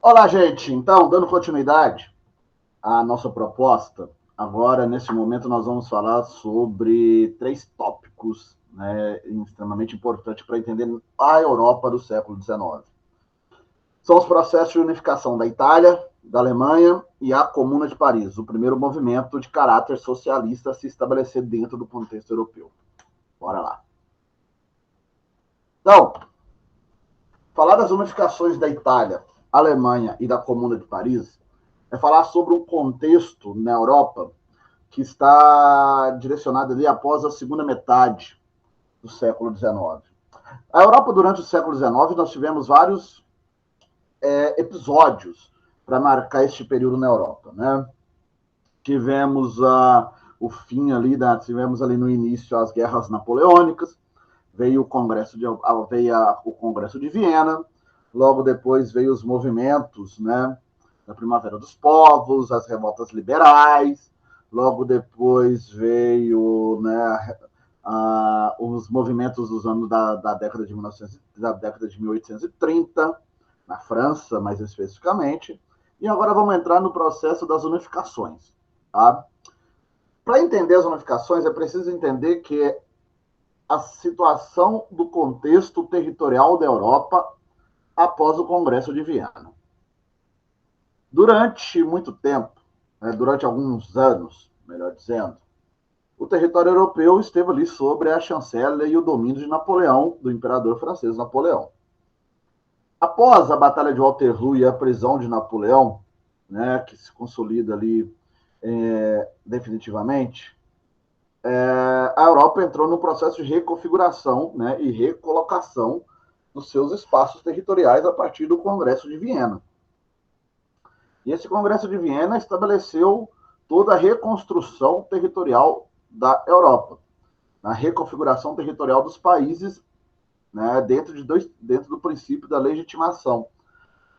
Olá, gente. Então, dando continuidade à nossa proposta, agora, nesse momento, nós vamos falar sobre três tópicos, né, extremamente importantes para entender a Europa do século XIX. São os processos de unificação da Itália, da Alemanha e a Comuna de Paris, o primeiro movimento de caráter socialista a se estabelecer dentro do contexto europeu. Bora lá. Então, falar das unificações da Itália, Alemanha e da Comuna de Paris é falar sobre um contexto na Europa que está direcionado ali após a segunda metade do século XIX. A Europa, durante o século XIX, nós tivemos vários episódios para marcar este período na Europa, né? Tivemos o fim ali, tivemos ali no início as guerras napoleônicas, veio o Congresso de Viena, logo depois veio os movimentos, né, da Primavera dos Povos, as revoltas liberais, logo depois veio, né, os movimentos dos anos da década de 1900, da década de 1830, na França, mais especificamente, e agora vamos entrar no processo das unificações. Tá? Para entender as unificações, é preciso entender que a situação do contexto territorial da Europa após o Congresso de Viena. Durante muito tempo, né, durante alguns anos, melhor dizendo, o território europeu esteve ali sobre a chancela e o domínio de Napoleão, do imperador francês Napoleão. Após a Batalha de Waterloo e a prisão de Napoleão, né, que se consolida ali definitivamente, a Europa entrou no processo de reconfiguração, né, e recolocação dos seus espaços territoriais a partir do Congresso de Viena. E esse Congresso de Viena estabeleceu toda a reconstrução territorial da Europa, a reconfiguração territorial dos países, né, dentro do princípio da legitimação.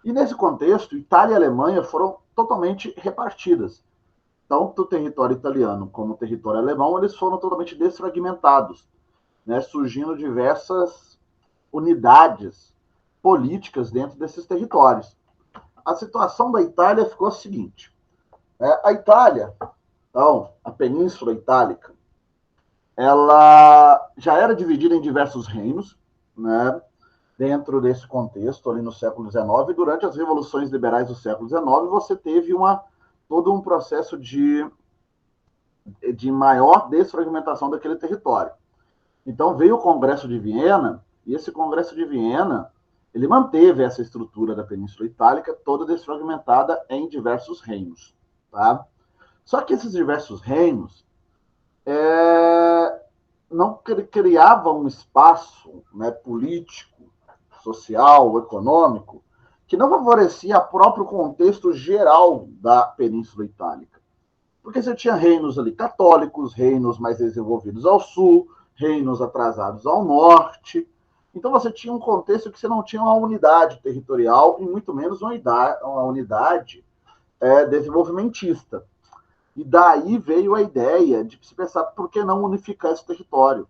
E nesse contexto, Itália e Alemanha foram totalmente repartidas. Tanto o território italiano como o território alemão, eles foram totalmente desfragmentados, né, surgindo diversas unidades políticas dentro desses territórios. A situação da Itália ficou a seguinte: a Itália, então, a Península Itálica, ela já era dividida em diversos reinos, né, dentro desse contexto, ali no século XIX, e durante as revoluções liberais do século XIX, você teve todo um processo de maior desfragmentação daquele território. Então veio o Congresso de Viena, e esse Congresso de Viena, ele manteve essa estrutura da Península Itálica toda desfragmentada em diversos reinos. Tá? Só que esses diversos reinos não criavam um espaço, né, político, social, econômico, que não favorecia o próprio contexto geral da Península Itálica. Porque você tinha reinos ali católicos, reinos mais desenvolvidos ao sul, reinos atrasados ao norte. Então você tinha um contexto que você não tinha uma unidade territorial e muito menos uma unidade desenvolvimentista. E daí veio a ideia de se pensar por que não unificar esse território.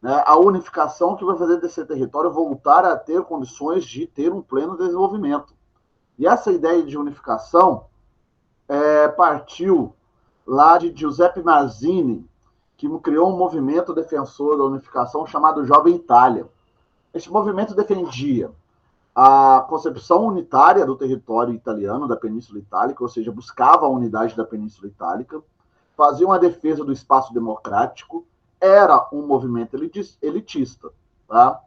Né? A unificação que vai fazer desse território voltar a ter condições de ter um pleno desenvolvimento. E essa ideia de unificação partiu lá de Giuseppe Mazzini, que criou um movimento defensor da unificação chamado Jovem Itália. Esse movimento defendia a concepção unitária do território italiano, da Península Itálica, ou seja, buscava a unidade da Península Itálica, fazia uma defesa do espaço democrático, era um movimento elitista, tá?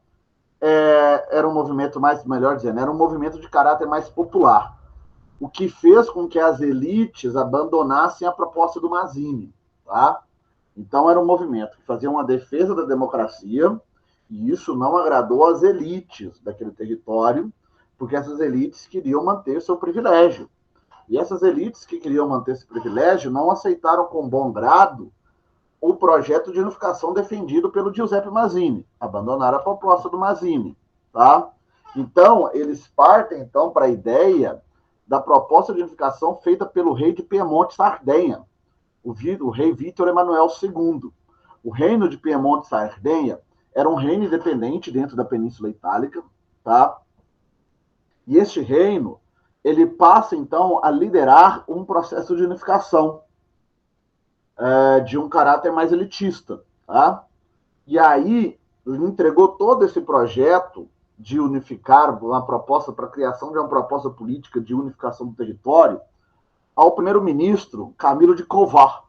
Era um movimento mais, melhor dizendo, era um movimento de caráter mais popular, o que fez com que as elites abandonassem a proposta do Mazzini, tá? Então era um movimento que fazia uma defesa da democracia, e isso não agradou às elites daquele território, porque essas elites queriam manter seu privilégio. E essas elites que queriam manter esse privilégio não aceitaram com bom grado o projeto de unificação defendido pelo Giuseppe Mazzini, abandonaram a proposta do Mazzini, tá? Então, eles partem então para a ideia da proposta de unificação feita pelo rei de Piemonte Sardenha, o rei Vítor Emanuel II. O reino de Piemonte Sardenha era um reino independente dentro da Península Itálica, tá? E este reino, ele passa, então, a liderar um processo de unificação de um caráter mais elitista. Tá? E aí, ele entregou todo esse projeto de unificar, uma proposta para a criação de uma proposta política de unificação do território, ao primeiro-ministro Camilo de Covar.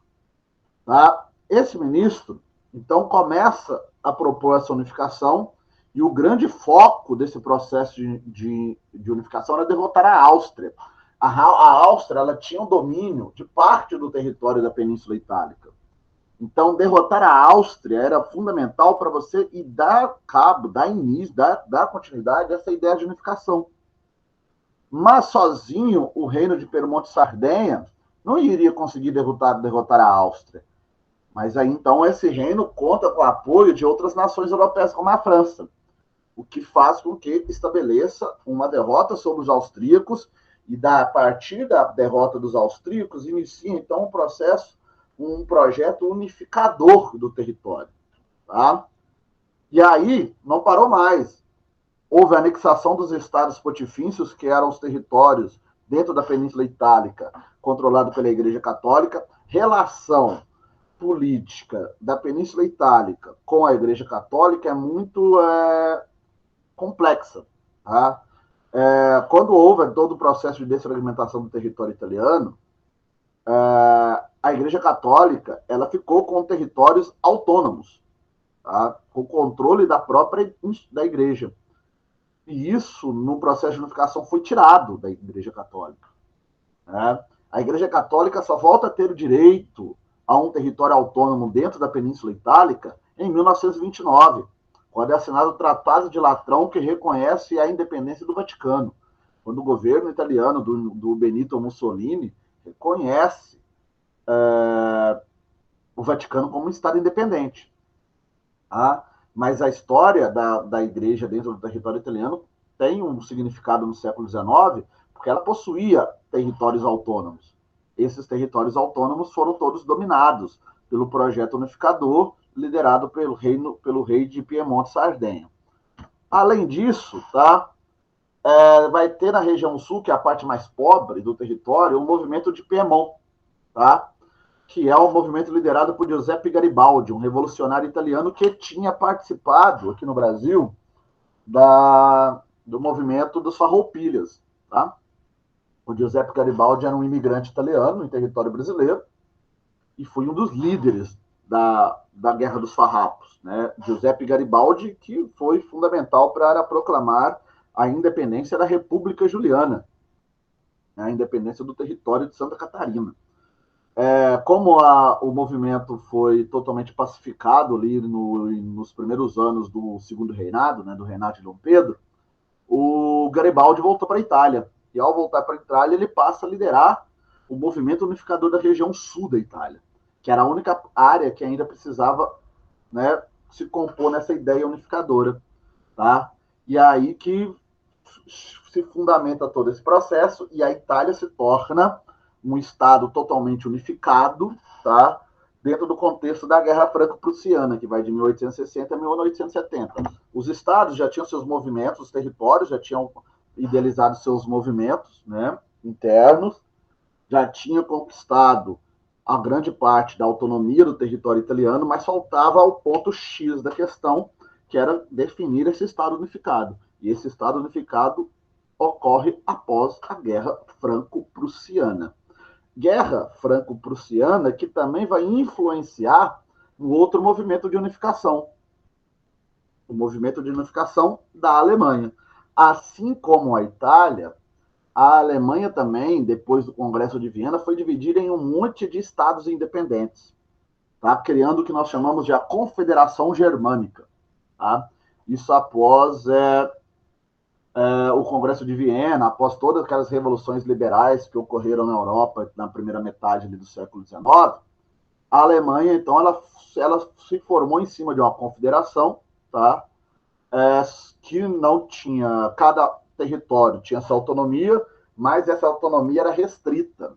Tá? Esse ministro, então, começa a propor essa unificação, e o grande foco desse processo de unificação era derrotar a Áustria. A Áustria ela tinha um domínio de parte do território da Península Itálica. Então, derrotar a Áustria era fundamental para você e dar cabo, dar início, dar continuidade a essa ideia de unificação. Mas sozinho, o reino de Piemonte-Sardenha não iria conseguir derrotar a Áustria. Mas aí, então, esse reino conta com o apoio de outras nações europeias, como a França, o que faz com que estabeleça uma derrota sobre os austríacos e, a partir da derrota dos austríacos, inicia, então, um projeto unificador do território. Tá? E aí, não parou mais. Houve a anexação dos estados pontifícios, que eram os territórios dentro da Península Itálica, controlado pela Igreja Católica, relação política da Península Itálica com a Igreja Católica é muito complexa. Tá? Quando houve todo o processo de desfragmentação do território italiano, a Igreja Católica ela ficou com territórios autônomos, tá? Com controle da própria da Igreja. E isso, no processo de unificação, foi tirado da Igreja Católica. Né? A Igreja Católica só volta a ter o direito a um território autônomo dentro da Península Itálica em 1929, quando é assinado o Tratado de Latrão, que reconhece a independência do Vaticano, quando o governo italiano do Benito Mussolini reconhece o Vaticano como um Estado independente. Tá? Mas a história da Igreja dentro do território italiano tem um significado no século XIX, porque ela possuía territórios autônomos. Esses territórios autônomos foram todos dominados pelo projeto unificador liderado pelo rei de Piemonte-Sardenha. Além disso, tá, vai ter na região sul, que é a parte mais pobre do território, um movimento de Piemont, tá? Que é um movimento liderado por Giuseppe Garibaldi, um revolucionário italiano que tinha participado aqui no Brasil do movimento dos Farroupilhas. Tá? O Giuseppe Garibaldi era um imigrante italiano em território brasileiro e foi um dos líderes da Guerra dos Farrapos. Né? Giuseppe Garibaldi, que foi fundamental para proclamar a independência da República Juliana, né? A independência do território de Santa Catarina. Como o movimento foi totalmente pacificado ali nos primeiros anos do segundo reinado, né, do reinado de Dom Pedro, o Garibaldi voltou para a Itália. E ao voltar para a Itália, ele passa a liderar o movimento unificador da região sul da Itália, que era a única área que ainda precisava, né, se compor nessa ideia unificadora. Tá? E aí que se fundamenta todo esse processo e a Itália se torna um Estado totalmente unificado, tá? Dentro do contexto da Guerra Franco-Prussiana, que vai de 1860 a 1870. Os estados já tinham seus movimentos, os territórios já tinham idealizado seus movimentos, né, internos, já tinham conquistado a grande parte da autonomia do território italiano, mas faltava o ponto X da questão, que era definir esse Estado unificado. E esse Estado unificado ocorre após a Guerra Franco-Prussiana. Guerra Franco-Prussiana que também vai influenciar um outro movimento de unificação, o movimento de unificação da Alemanha. Assim como a Itália, a Alemanha também, depois do Congresso de Viena, foi dividida em um monte de estados independentes, tá? Criando o que nós chamamos de a Confederação Germânica. Tá? Isso após o Congresso de Viena, após todas aquelas revoluções liberais que ocorreram na Europa na primeira metade do século XIX, a Alemanha, então, ela se formou em cima de uma confederação, tá? Que não tinha, cada território tinha sua autonomia, mas essa autonomia era restrita.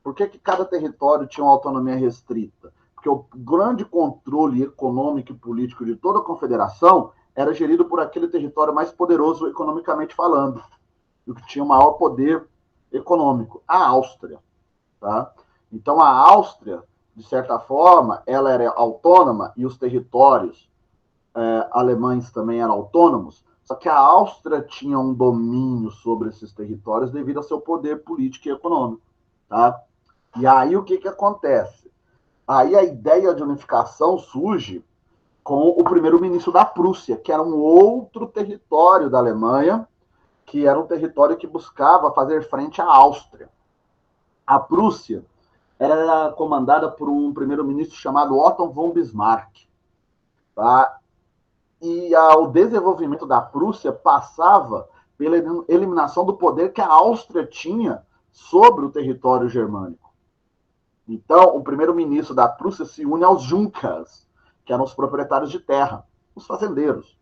Por que cada território tinha uma autonomia restrita? Porque o grande controle econômico e político de toda a confederação era gerido por aquele território mais poderoso economicamente falando, o que tinha o maior poder econômico, a Áustria. Tá? Então, a Áustria, de certa forma, ela era autônoma e os territórios alemães também eram autônomos, só que a Áustria tinha um domínio sobre esses territórios devido ao seu poder político e econômico. Tá? E aí o que acontece? Aí a ideia de unificação surge com o primeiro-ministro da Prússia, que era um outro território da Alemanha, que era um território que buscava fazer frente à Áustria. A Prússia era comandada por um primeiro-ministro chamado Otto von Bismarck. Tá? E o desenvolvimento da Prússia passava pela eliminação do poder que a Áustria tinha sobre o território germânico. Então, o primeiro-ministro da Prússia se une aos Junkers, que eram os proprietários de terra, os fazendeiros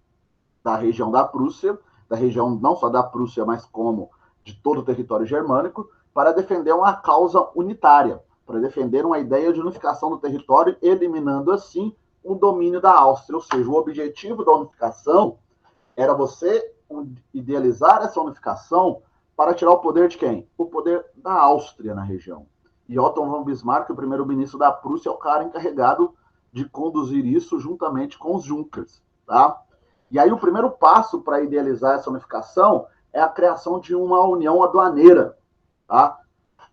da região da Prússia, da região não só da Prússia, mas como de todo o território germânico, para defender uma causa unitária, para defender uma ideia de unificação do território, eliminando assim o domínio da Áustria. Ou seja, o objetivo da unificação era você idealizar essa unificação para tirar o poder de quem? O poder da Áustria na região. E Otto von Bismarck, o primeiro-ministro da Prússia, é o cara encarregado de conduzir isso juntamente com os Junkers. Tá? E aí o primeiro passo para idealizar essa unificação é a criação de uma união aduaneira, tá?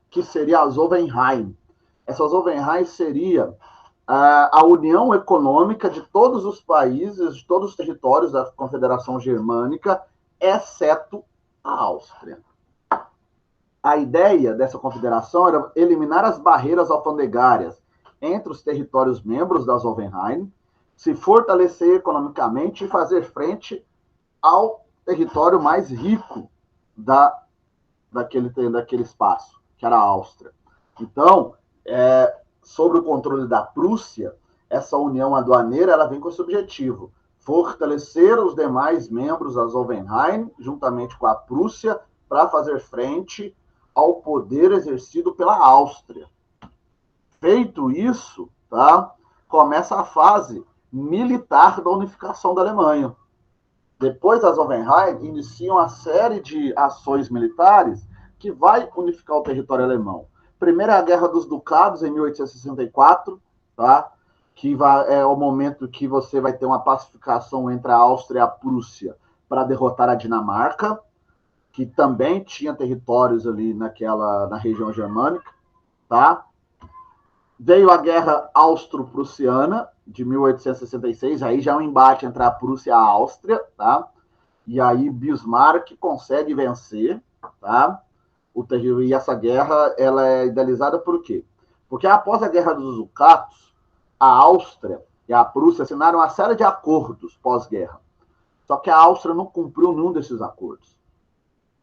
Que seria a Zollverein. Essa Zollverein seria a união econômica de todos os países, de todos os territórios da Confederação Germânica, exceto a Áustria. A ideia dessa confederação era eliminar as barreiras alfandegárias entre os territórios membros da Zollverein, se fortalecer economicamente e fazer frente ao território mais rico daquele espaço, que era a Áustria. Então, sobre o controle da Prússia, essa união aduaneira ela vem com esse objetivo: fortalecer os demais membros da Zollverein, juntamente com a Prússia, para fazer frente ao poder exercido pela Áustria. Feito isso, tá, começa a fase militar da unificação da Alemanha. Depois da Zollverein, iniciam uma série de ações militares que vai unificar o território alemão. Primeiro é a Guerra dos Ducados, em 1864, tá? Que é o momento que você vai ter uma pacificação entre a Áustria e a Prússia para derrotar a Dinamarca, que também tinha territórios ali na região germânica, tá? Veio a Guerra Austro-Prussiana, de 1866, aí já é um embate entre a Prússia e a Áustria, tá? E aí Bismarck consegue vencer, tá? E essa guerra ela é idealizada por quê? Porque após a Guerra dos Ducados, a Áustria e a Prússia assinaram uma série de acordos pós-guerra. Só que a Áustria não cumpriu nenhum desses acordos.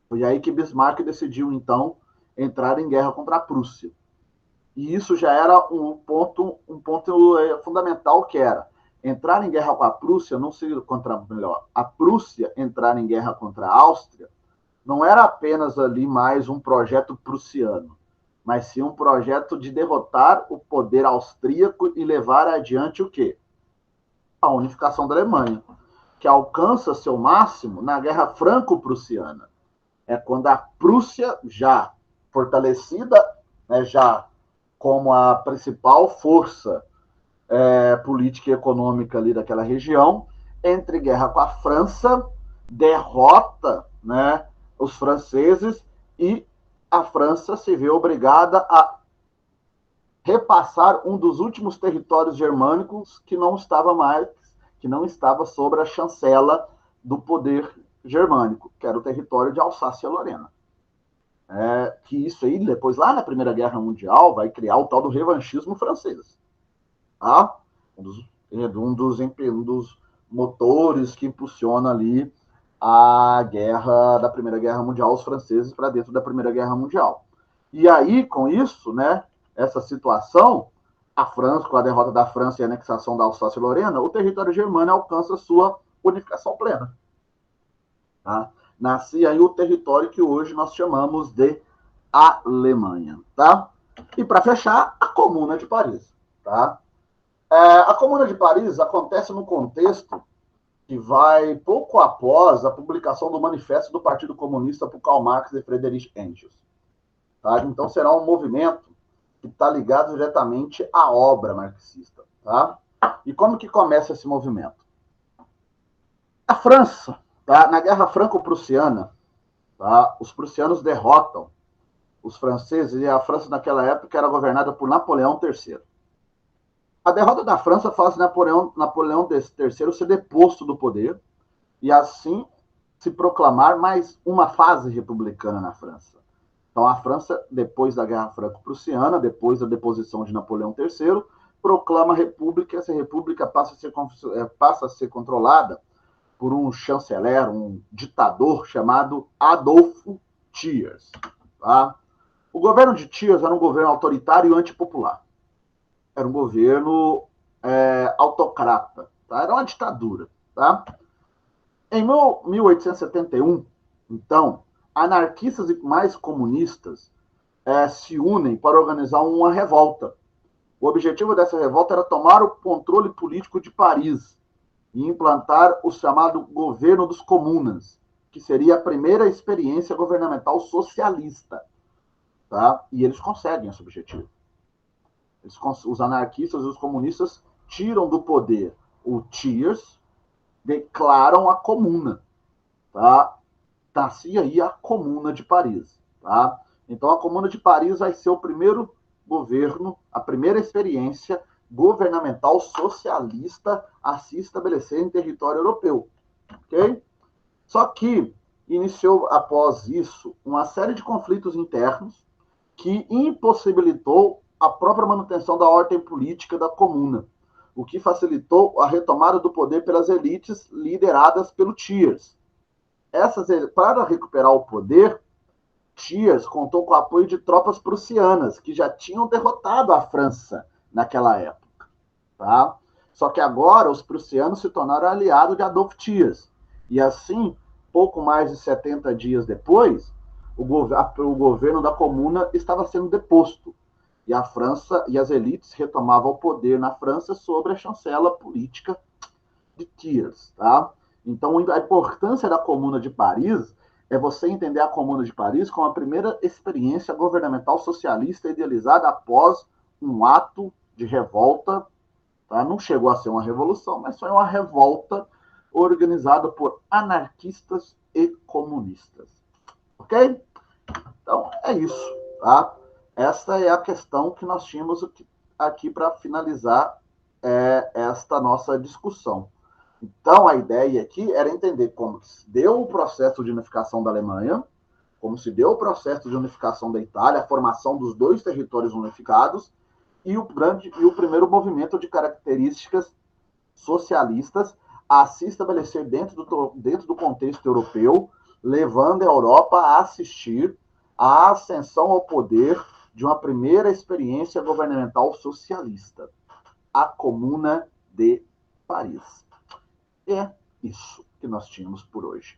Foi aí que Bismarck decidiu, então, entrar em guerra contra a Prússia. E isso já era um ponto fundamental, que era entrar em guerra com a Prússia, não seria a Prússia entrar em guerra contra a Áustria, não era apenas ali mais um projeto prussiano, mas sim um projeto de derrotar o poder austríaco e levar adiante o quê? A unificação da Alemanha, que alcança seu máximo na Guerra Franco-Prussiana. É quando a Prússia, já fortalecida, né, já como a principal força política e econômica ali daquela região, entra em guerra com a França, derrota, né, os franceses, e a França se vê obrigada a repassar um dos últimos territórios germânicos que não estava sobre a chancela do poder germânico, que era o território de Alsácia-Lorena. Que isso aí, depois, lá na Primeira Guerra Mundial, vai criar o tal do revanchismo francês. Tá? Um dos motores que impulsiona ali a guerra da Primeira Guerra Mundial, os franceses para dentro da Primeira Guerra Mundial. E aí, com isso, né, essa situação, a França, com a derrota da França e a anexação da Alsácia-Lorena, o território germânico alcança sua unificação plena. Tá? Nascia aí o território que hoje nós chamamos de Alemanha. Tá? E para fechar, a Comuna de Paris. Tá? A Comuna de Paris acontece no contexto que vai pouco após a publicação do Manifesto do Partido Comunista por Karl Marx e Friedrich Engels. Tá? Então, será um movimento que está ligado diretamente à obra marxista. Tá? E como que começa esse movimento? A França, tá? Na Guerra Franco-Prussiana, tá? Os prussianos derrotam os franceses, e a França naquela época era governada por Napoleão III. A derrota da França faz Napoleão III ser deposto do poder e assim se proclamar mais uma fase republicana na França. Então a França, depois da Guerra Franco-Prussiana, depois da deposição de Napoleão III, proclama a república, essa república passa a ser controlada por um chanceler, um ditador chamado Adolfo Thiers. Tá? O governo de Thiers era um governo autoritário e antipopular. Era um governo autocrata. Tá? Era uma ditadura. Tá? Em 1871, então, anarquistas e mais comunistas se unem para organizar uma revolta. O objetivo dessa revolta era tomar o controle político de Paris e implantar o chamado governo dos comunas, que seria a primeira experiência governamental socialista. Tá? E eles conseguem esse objetivo. Os anarquistas e os comunistas tiram do poder o Thiers, declaram a comuna. Tá? Nasce aí a Comuna de Paris. Tá? Então, a Comuna de Paris vai ser o primeiro governo, a primeira experiência governamental socialista a se estabelecer em território europeu. Okay? Só que iniciou, após isso, uma série de conflitos internos que impossibilitou a própria manutenção da ordem política da Comuna, o que facilitou a retomada do poder pelas elites lideradas pelo Thiers. Para recuperar o poder, Thiers contou com o apoio de tropas prussianas, que já tinham derrotado a França naquela época. Tá? Só que agora os prussianos se tornaram aliados de Adolf Thiers. E assim, pouco mais de 70 dias depois, o governo da Comuna estava sendo deposto. E a França e as elites retomavam o poder na França sobre a chancela política de Thiers. Tá? Então, a importância da Comuna de Paris é você entender a Comuna de Paris como a primeira experiência governamental socialista idealizada após um ato de revolta. Tá? Não chegou a ser uma revolução, mas foi uma revolta organizada por anarquistas e comunistas. Ok? Então, é isso. Tá? Esta é a questão que nós tínhamos aqui para finalizar esta nossa discussão. Então, a ideia aqui era entender como se deu o processo de unificação da Alemanha, como se deu o processo de unificação da Itália, a formação dos dois territórios unificados, e o primeiro movimento de características socialistas a se estabelecer dentro do contexto europeu, levando a Europa a assistir à ascensão ao poder de uma primeira experiência governamental socialista, a Comuna de Paris. É isso que nós tínhamos por hoje.